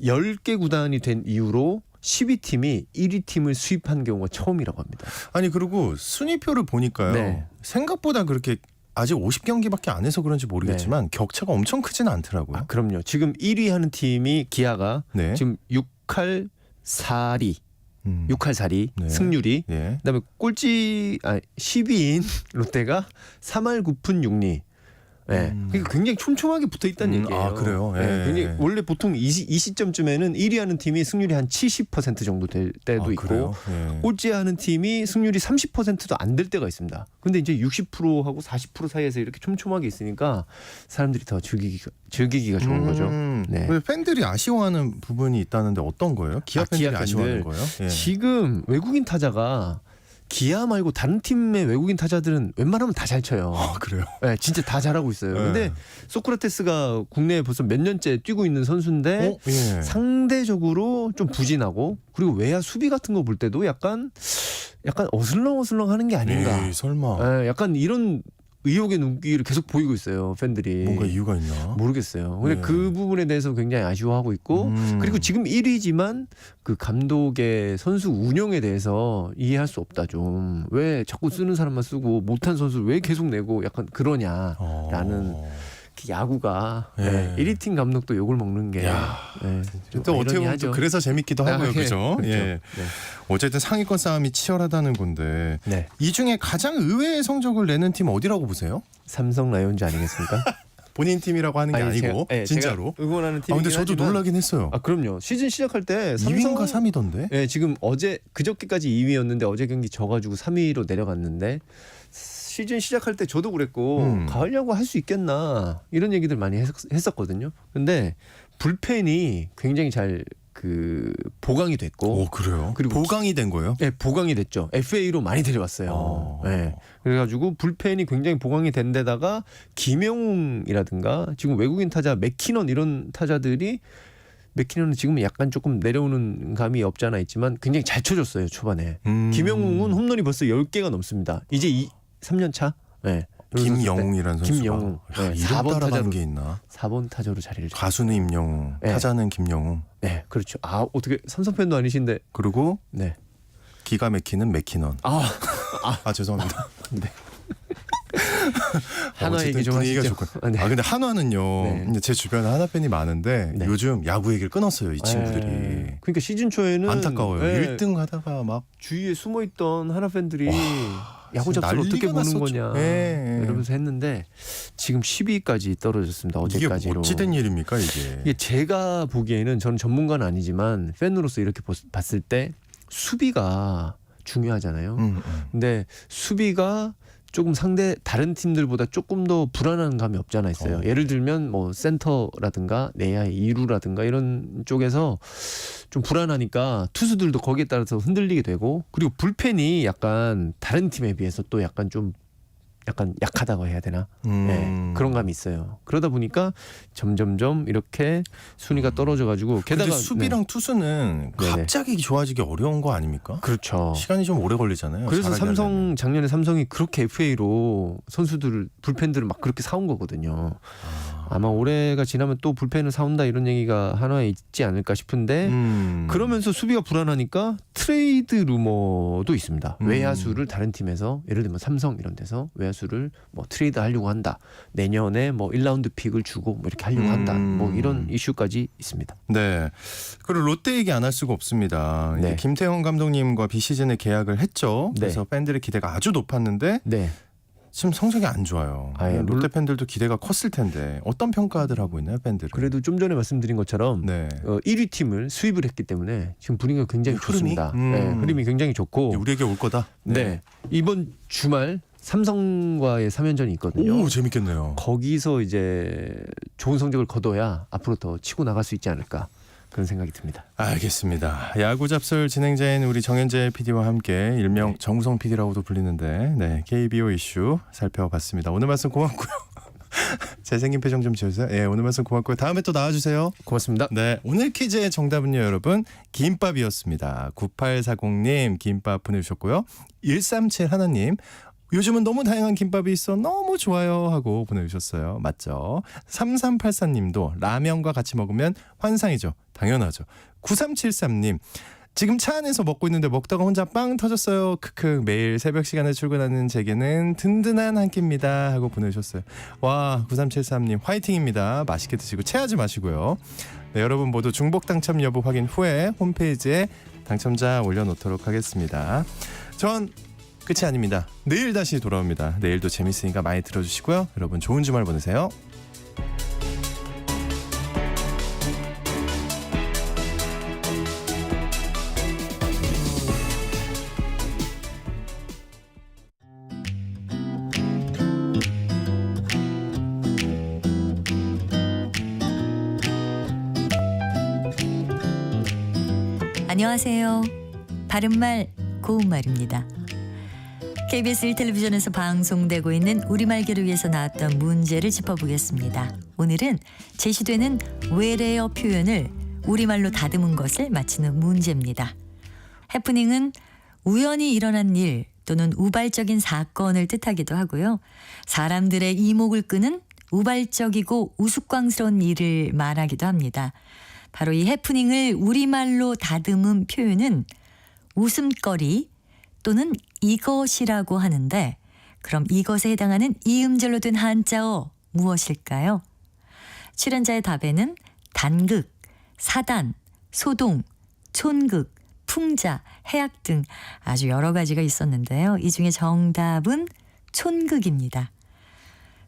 10개 구단이 된 이후로 12팀이 1위 팀을 수입한 경우가 처음이라고 합니다. 아니 그리고 순위표를 보니까요. 네. 생각보다 그렇게 아직 50경기밖에 안 해서 그런지 모르겠지만 격차가 엄청 크지는 않더라고요. 그럼요. 지금 1위 하는 팀이 기아가 네. 지금 6할 4리, 6할 4리 네. 승률이 예. 그다음에 10위인 롯데가 3할 9푼 6리. 그러니까 굉장히 촘촘하게 붙어 있다는 얘기예요. 아, 그래요? 예. 굉장히 원래 보통 이 시점쯤에는 1위 하는 팀이 승률이 한 70% 정도 될 때도 있고 그래요? 예. 꼴찌하는 팀이 승률이 30%도 안 될 때가 있습니다. 근데 이제 60%하고 40% 사이에서 이렇게 촘촘하게 있으니까 사람들이 더 즐기기가 좋은 거죠. 네. 왜 팬들이 아쉬워하는 부분이 있다는데 어떤 거예요? 기아 팬들이 기아 팬들. 아쉬워하는 거예요? 예. 지금 외국인 타자가 기아 말고 다른 팀의 외국인 타자들은 웬만하면 다 잘 쳐요. 그래요? 네, 진짜 다 잘하고 있어요. 네. 근데 소크라테스가 국내에 벌써 몇 년째 뛰고 있는 선수인데 예. 상대적으로 좀 부진하고 그리고 외야 수비 같은 거 볼 때도 약간 어슬렁어슬렁 하는 게 아닌가. 에이, 설마. 약간 이런 의혹의 눈길을 계속 보이고 있어요. 팬들이. 뭔가 이유가 있나? 모르겠어요. 근데 네. 그 부분에 대해서 굉장히 아쉬워하고 있고 그리고 지금 1위지만 그 감독의 선수 운영에 대해서 이해할 수 없다 좀. 왜 자꾸 쓰는 사람만 쓰고 못한 선수를 왜 계속 내고 약간 그러냐라는 야구가 예. 1위 팀 감독도 욕을 먹는 게 좀 또 어떻게 보면 또 그래서 재밌기도 하고요. 그죠? 그렇죠. 예. 어쨌든 상위권 싸움이 치열하다는 건데 네. 이 중에 가장 의외의 성적을 내는 팀 어디라고 보세요? 삼성 라이온즈 아니겠습니까? 본인 팀이라고 하는 게 아니고 진짜로. 제가 응원하는 팀이긴 근데 저도 하지만 놀라긴 했어요. 그럼요. 시즌 시작할 때 삼성 2위인가 3위던데? 네, 지금 그저께까지 2위였는데 어제 경기 져가지고 3위로 내려갔는데 시즌 시작할 때 저도 그랬고 가을 야구 할 수 있겠나 이런 얘기들 많이 했었거든요. 근데 불펜이 굉장히 잘 보강이 됐고. 그래요? 그리고 보강이 된 거예요? 네, 보강이 됐죠. FA로 많이 데려왔어요. 네. 그래가지고 불펜이 굉장히 보강이 된 데다가 김영웅이라든가 지금 외국인 타자 맥키넌 이런 타자들이 맥키넌은 지금 약간 조금 내려오는 감이 없지 않아 있지만 굉장히 잘 쳐줬어요 초반에. 김영웅은 홈런이 벌써 10개가 넘습니다. 이제 3년 차. 네. 김영웅이라는 선수가. 김영웅. 네, 이름 4번 따라가는 타자로 게 있나? 4번 타자로 자리를 잡. 가수는 임영웅, 네. 타자는 김영웅. 네, 그렇죠. 어떻게 삼성 팬도 아니신데. 그리고 네. 기가 막히는 맥키넌. 죄송합니다. 네. 한화 어쨌든 얘기 좀 분위기가 하시죠. 좋고. 네. 근데 한화는요. 네. 이제 제 주변에 한화 팬이 많은데 네. 요즘 야구 얘기를 끊었어요. 이 친구들이. 그러니까 시즌 초에는 안타까워요. 네, 1등 하다가 막 주위에 숨어있던 한화 팬들이 야구 진짜 잡수를 어떻게 난리가 보는 났었죠. 거냐 예. 이러면서 했는데 지금 10위까지 떨어졌습니다. 이게 어제까지로. 어찌된 일입니까 이게? 이게 제가 보기에는 저는 전문가는 아니지만 팬으로서 이렇게 봤을 때 수비가 중요하잖아요. 근데 수비가 조금 다른 팀들보다 조금 더 불안한 감이 없지 않아 있어요. 예를 들면 뭐 센터라든가 내야의 2루라든가 이런 쪽에서 좀 불안하니까 투수들도 거기에 따라서 흔들리게 되고 그리고 불펜이 약간 다른 팀에 비해서 또 약간 약하다고 해야 되나? 네, 그런 감이 있어요. 그러다 보니까 점점점 이렇게 순위가 떨어져가지고 게다가 게다가 수비랑 투수는 네네. 갑자기 좋아지기 어려운 거 아닙니까? 그렇죠. 시간이 좀 오래 걸리잖아요. 그래서 잘하게 하려면. 작년에 삼성이 그렇게 FA로 불펜들을 막 그렇게 사온 거거든요. 아마 올해가 지나면 또 불펜을 사온다 이런 얘기가 한화에 있지 않을까 싶은데 그러면서 수비가 불안하니까 트레이드 루머도 있습니다. 외야수를 다른 팀에서 예를 들면 삼성 이런 데서 외야수를 뭐 트레이드 하려고 한다. 내년에 뭐 1라운드 픽을 주고 뭐 이렇게 하려고 한다. 뭐 이런 이슈까지 있습니다. 네. 그리고 롯데 얘기 안 할 수가 없습니다. 네. 이제 김태형 감독님과 비시즌에 계약을 했죠. 그래서 네. 팬들의 기대가 아주 높았는데 네. 지금 성적이 안 좋아요. 아, 예. 롯데 팬들도 기대가 컸을 텐데 어떤 평가들 하고 있나요, 팬들은? 그래도 좀 전에 말씀드린 것처럼 네. 1위 팀을 수입을 했기 때문에 지금 분위기가 굉장히 흐름이? 좋습니다. 네, 흐름이 굉장히 좋고 우리에게 올 거다. 네. 이번 주말 삼성과의 3연전이 있거든요. 오, 재밌겠네요. 거기서 이제 좋은 성적을 거둬야 앞으로 더 치고 나갈 수 있지 않을까 그런 생각이 듭니다. 알겠습니다. 야구 잡설 진행자인 우리 정현재 PD와 함께 일명 정우성 PD라고도 불리는데 네, KBO 이슈 살펴봤습니다. 오늘 말씀 고맙고요. 잘생긴 표정 좀 지어주세요. 예, 오늘 말씀 고맙고요. 다음에 또 나와주세요. 고맙습니다. 네, 오늘 퀴즈의 정답은요, 여러분. 김밥이었습니다. 9840님 김밥 보내주셨고요. 137 하나님. 요즘은 너무 다양한 김밥이 있어 너무 좋아요 하고 보내주셨어요. 맞죠? 3384님도 라면과 같이 먹으면 환상이죠. 당연하죠. 9373님 지금 차 안에서 먹고 있는데 먹다가 혼자 빵 터졌어요. 크크 매일 새벽 시간에 출근하는 제게는 든든한 한 끼입니다 하고 보내주셨어요. 와 9373님 화이팅입니다. 맛있게 드시고 체하지 마시고요. 네, 여러분 모두 중복 당첨 여부 확인 후에 홈페이지에 당첨자 올려놓도록 하겠습니다. 전 끝이 아닙니다. 내일 다시 돌아옵니다. 내일도 재밌으니까 많이 들어주시고요. 여러분 좋은 주말 보내세요. 안녕하세요. 바른말 고운말입니다. KBS 1텔레비전에서 방송되고 있는 우리말교를 위해서 나왔던 문제를 짚어보겠습니다. 오늘은 제시되는 외래어 표현을 우리말로 다듬은 것을 맞히는 문제입니다. 해프닝은 우연히 일어난 일 또는 우발적인 사건을 뜻하기도 하고요. 사람들의 이목을 끄는 우발적이고 우스꽝스러운 일을 말하기도 합니다. 바로 이 해프닝을 우리말로 다듬은 표현은 웃음거리 또는 이것이라고 하는데 그럼 이것에 해당하는 이음절로 된 한자어 무엇일까요? 출연자의 답에는 단극, 사단, 소동, 촌극, 풍자, 해악 등 아주 여러 가지가 있었는데요. 이 중에 정답은 촌극입니다.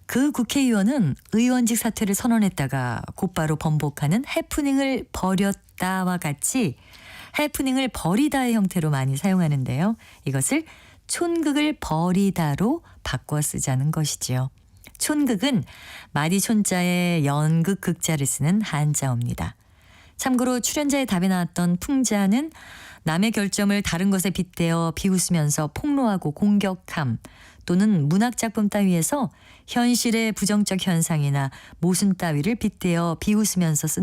그 국회의원은 의원직 사퇴를 선언했다가 곧바로 번복하는 해프닝을 벌였다와 같이 해프닝을 버리다의 형태로 많이 사용하는데요. 이것을 촌극을 버리다로 바꿔 쓰자는 것이지요. 촌극은 마디 촌자에 연극 극자를 쓰는 한자어입니다. 참고로 출연자의 답에 나왔던 풍자는 남의 결점을 다른 것에 빗대어 비웃으면서 폭로하고 공격함 또는 문학작품 따위에서 현실의 부정적 현상이나 모순 따위를 빗대어 비웃으면서 쓴